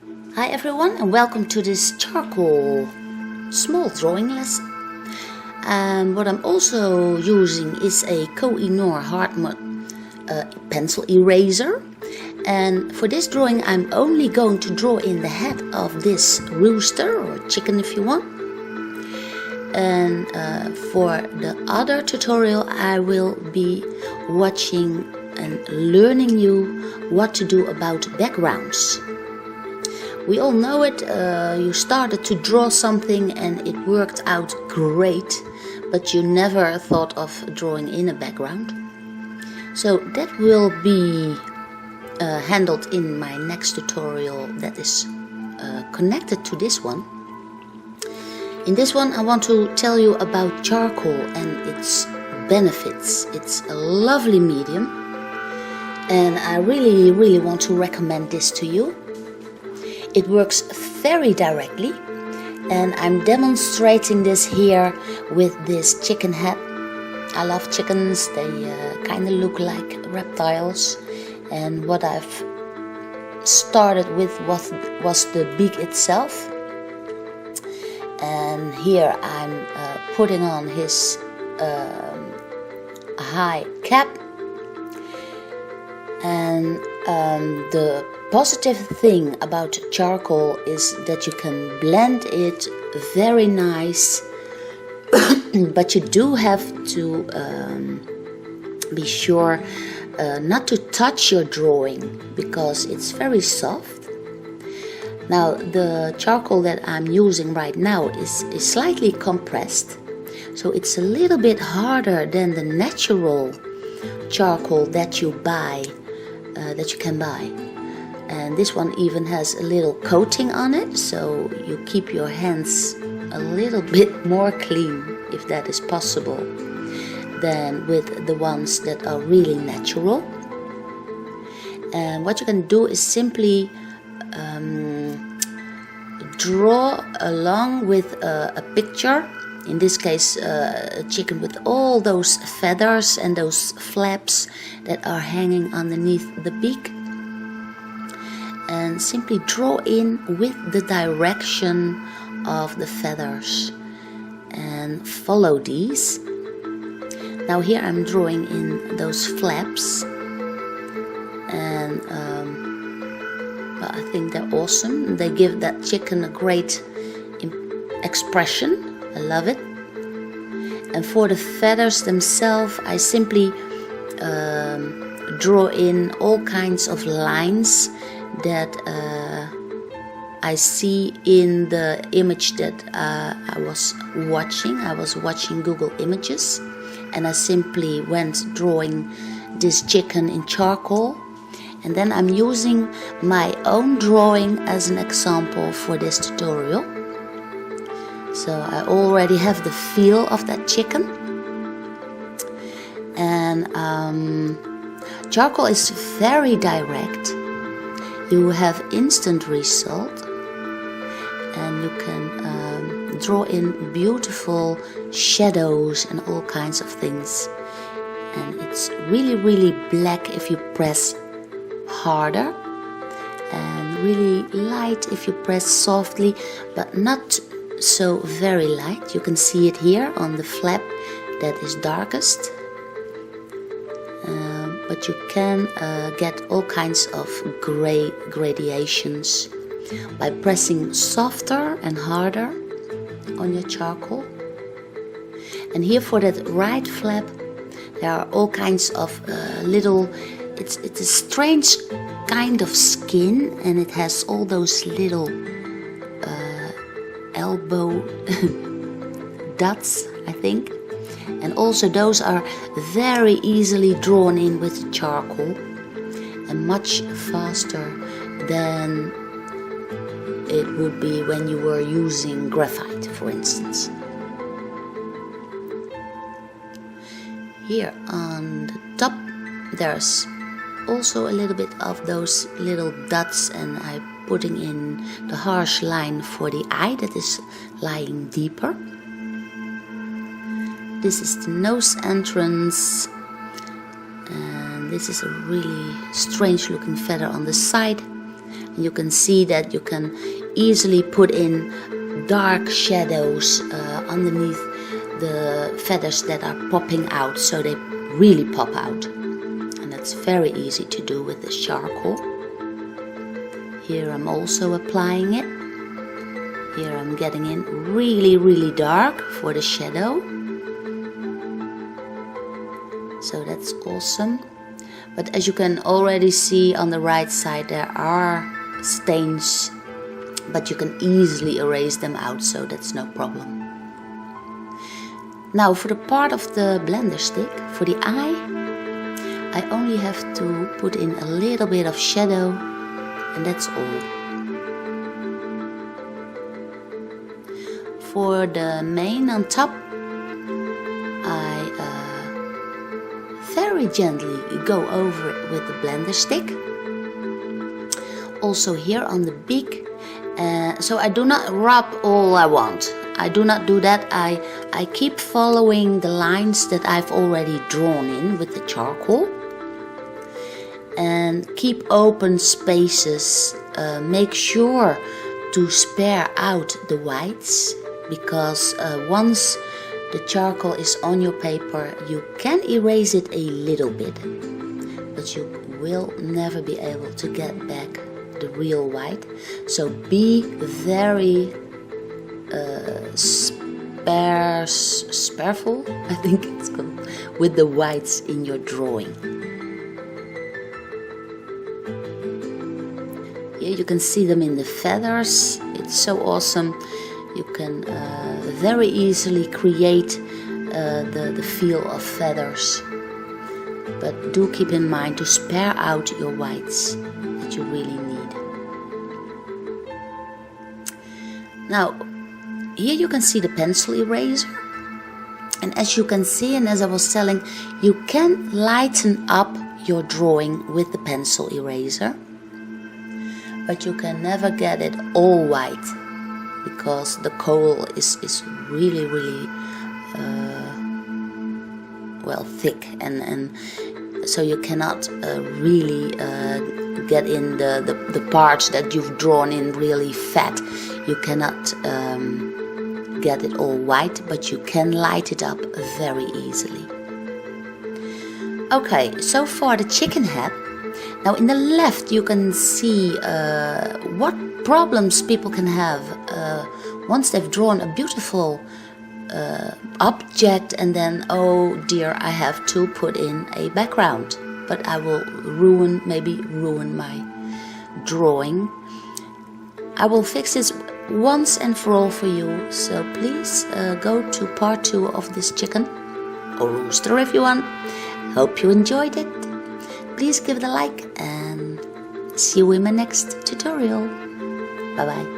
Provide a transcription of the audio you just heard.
Hi everyone, and welcome to this charcoal small drawing lesson. What I'm also using is a Koh-i-Noor hard mud pencil eraser. And for this drawing I'm only going to draw in the head of this rooster, or chicken if you want. And for the other tutorial I will be watching and learning you what to do about backgrounds. We all know it, you started to draw something and it worked out great, but you never thought of drawing in a background. So that will be handled in my next tutorial that is connected to this one. In this one I want to tell you about charcoal and its benefits. It's a lovely medium and I really want to recommend this to you. It works very directly, and I'm demonstrating this here with this chicken head. I love chickens, they kind of look like reptiles, and what I've started with was the beak itself. And here I'm putting on his high cap, and the positive thing about charcoal is that you can blend it very nice, but you do have to be sure not to touch your drawing because it's very soft. Now the charcoal that I'm using right now is slightly compressed, so it's a little bit harder than the natural charcoal that you can buy. And this one even has a little coating on it, so you keep your hands a little bit more clean, if that is possible, than with the ones that are really natural. And what you can do is simply draw along with a picture, in this case a chicken with all those feathers and those flaps that are hanging underneath the beak. And simply draw in with the direction of the feathers and follow these. Now here I'm drawing in those flaps, and well, I think they're awesome. They give that chicken a great expression. I love it. And for the feathers themselves I simply draw in all kinds of lines that I see in the image that I was watching. I was watching Google Images, and I simply went drawing this chicken in charcoal, and then I'm using my own drawing as an example for this tutorial. So I already have the feel of that chicken, and charcoal is very direct. You have instant result, and you can draw in beautiful shadows and all kinds of things. And it's really black if you press harder, and really light if you press softly, but not so very light. You can see it here on the flap that is darkest. But you can get all kinds of gray gradations by pressing softer and harder on your charcoal. And here for that right flap there are all kinds of little, it's a strange kind of skin, and it has all those little elbow dots, I think. And also those are very easily drawn in with charcoal and much faster than it would be when you were using graphite, for instance. Here on the top there's also a little bit of those little dots, and I'm putting in the harsh line for the eye that is lying deeper. This is the nose entrance, and this is a really strange looking feather on the side. You can see that you can easily put in dark shadows underneath the feathers that are popping out, so they really pop out. And that's very easy to do with the charcoal. Here I'm also applying it. Here I'm getting in really dark for the shadow. So that's awesome. But as you can already see on the right side, there are stains, but you can easily erase them out, so that's no problem. Now for the part of the blender stick, for the eye, I only have to put in a little bit of shadow, and that's all. For the mane on top, I very gently go over it with the blender stick. Also here on the beak, so I do not rub all I want. I do not do that. I keep following the lines that I've already drawn in with the charcoal. And keep open spaces. Make sure to spare out the whites, because once the charcoal is on your paper, you can erase it a little bit, but you will never be able to get back the real white. So be very spareful, I think it's called, with the whites in your drawing. Here you can see them in the feathers. It's so awesome. You can very easily create the feel of feathers. But do keep in mind to spare out your whites that you really need. Now, here you can see the pencil eraser. And as you can see, and as I was telling, you can lighten up your drawing with the pencil eraser. But you can never get it all white, because the coal is really well thick, and so you cannot really get in the parts that you've drawn in really fat. You cannot get it all white, but you can light it up very easily. Okay, so for the chicken head, now in the left you can see what problems people can have once they've drawn a beautiful object, and then, oh dear, I have to put in a background, but I will maybe ruin my drawing. I will fix this once and for all for you, so please go to part 2 of this chicken, or rooster if you want. Hope you enjoyed it. Please give it a like, and see you in my next tutorial. Bye bye.